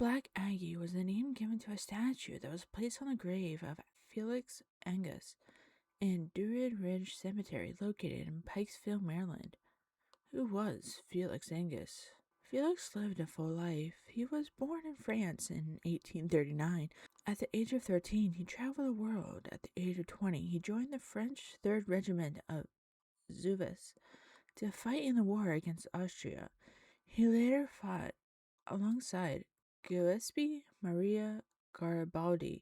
Black Aggie was the name given to a statue that was placed on the grave of Felix Angus in Druid Ridge Cemetery located in Pikesville, Maryland. Who was Felix Angus? Felix lived a full life. He was born in France in 1839. At the age of 13, he traveled the world. At the age of 20, he joined the French 3rd Regiment of Zuvis to fight in the war against Austria. He later fought alongside Giuseppe Maria Garibaldi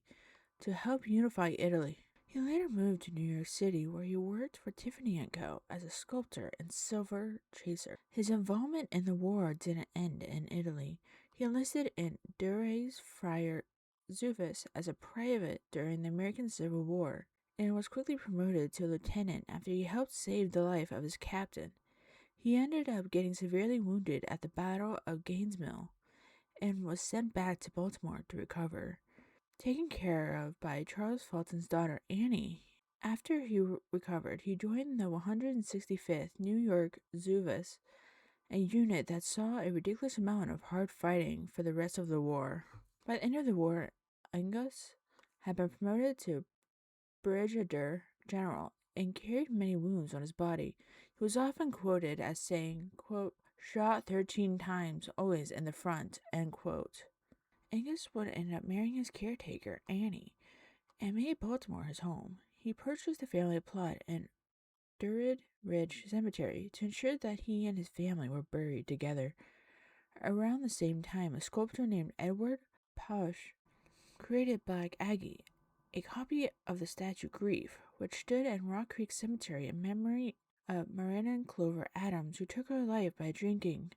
to help unify Italy. He later moved to New York City, where he worked for Tiffany & Co. as a sculptor and silver chaser. His involvement in the war didn't end in Italy. He enlisted in Dures Friar Zuvis as a private during the American Civil War and was quickly promoted to lieutenant after he helped save the life of his captain. He ended up getting severely wounded at the Battle of Gainesville and was sent back to Baltimore to recover, taken care of by Charles Fulton's daughter, Annie. After he recovered, he joined the 165th New York Zuvis, a unit that saw a ridiculous amount of hard fighting for the rest of the war. By the end of the war, Angus had been promoted to brigadier general and carried many wounds on his body. He was often quoted as saying, quote, "shot 13 times, always in the front," end quote. Angus would end up marrying his caretaker, Annie, and made Baltimore his home. He purchased the family plot in Druid Ridge Cemetery to ensure that he and his family were buried together. Around the same time, a sculptor named Edward Pausch created Black Aggie, a copy of the statue Grief, which stood in Rock Creek Cemetery in memory of Marina Clover Adams, who took her life by drinking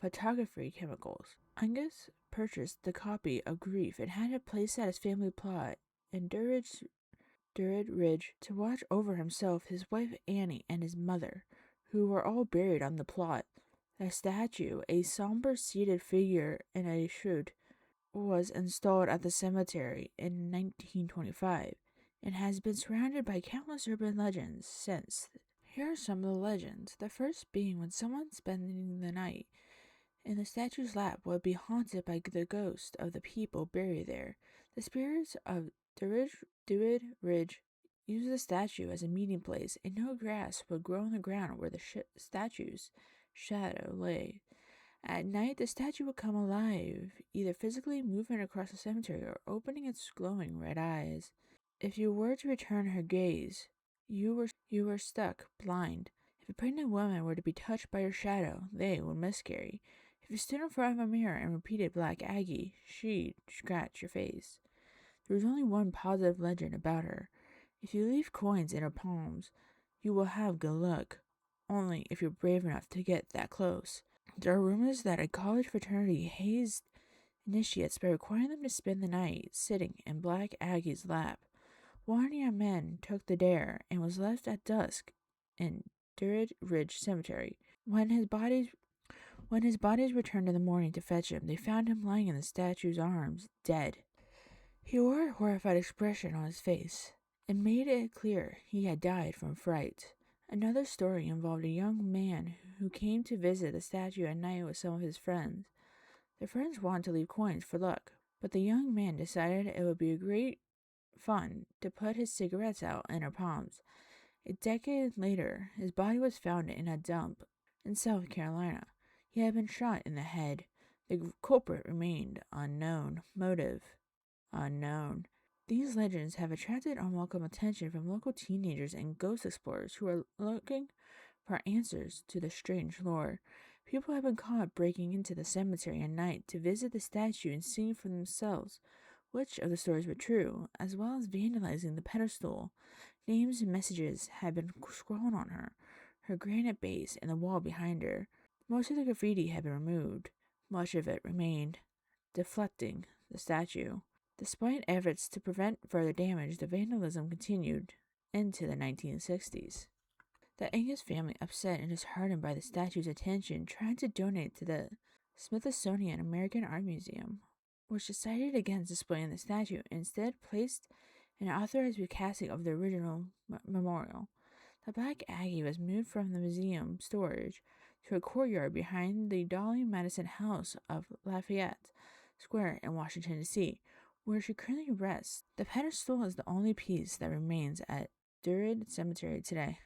photography chemicals. Angus purchased the copy of Grief and had it placed at his family plot in Druid Ridge to watch over himself, his wife Annie, and his mother, who were all buried on the plot. The statue, a somber seated figure in a shroud, was installed at the cemetery in 1925 and has been surrounded by countless urban legends since. Here are some of the legends, the first being when someone spending the night in the statue's lap would be haunted by the ghost of the people buried there. The spirits of Druid Ridge used the statue as a meeting place, and no grass would grow on the ground where the statue's shadow lay. At night, the statue would come alive, either physically moving across the cemetery or opening its glowing red eyes. If you were to return her gaze, you were struck blind. If a pregnant woman were to be touched by her shadow, they would miscarry. If you stood in front of a mirror and repeated Black Aggie, she'd scratch your face. There was only one positive legend about her. If you leave coins in her palms, you will have good luck. Only if you're brave enough to get that close. There are rumors that a college fraternity hazed initiates by requiring them to spend the night sitting in Black Aggie's lap. One young man took the dare and was left at dusk in Druid Ridge Cemetery. When his bodies returned in the morning to fetch him, they found him lying in the statue's arms, dead. He wore a horrified expression on his face and made it clear he had died from fright. Another story involved a young man who came to visit the statue at night with some of his friends. The friends wanted to leave coins for luck, but the young man decided it would be great fun to put his cigarettes out in her palms. A decade later, his body was found in a dump in South Carolina. He had been shot in the head. The culprit remained unknown. Motive unknown. These legends have attracted unwelcome attention from local teenagers and ghost explorers who are looking for answers to the strange lore. People have been caught breaking into the cemetery at night to visit the statue and see for themselves which of the stories were true, as well as vandalizing the pedestal. Names and messages have been scrawled on her granite base, and the wall behind her. Most of the graffiti had been removed. Much of it remained, deflecting the statue. Despite efforts to prevent further damage, the vandalism continued into the 1960s. The Angus family, upset and disheartened by the statue's attention, tried to donate to the Smithsonian American Art Museum, which decided against displaying the statue and instead placed an authorized recasting of the original memorial. The Black Aggie was moved from the museum storage to a courtyard behind the Dolly Madison House of Lafayette. Square in Washington, D.C., where she currently rests. The pedestal is the only piece that remains at Druid Cemetery today.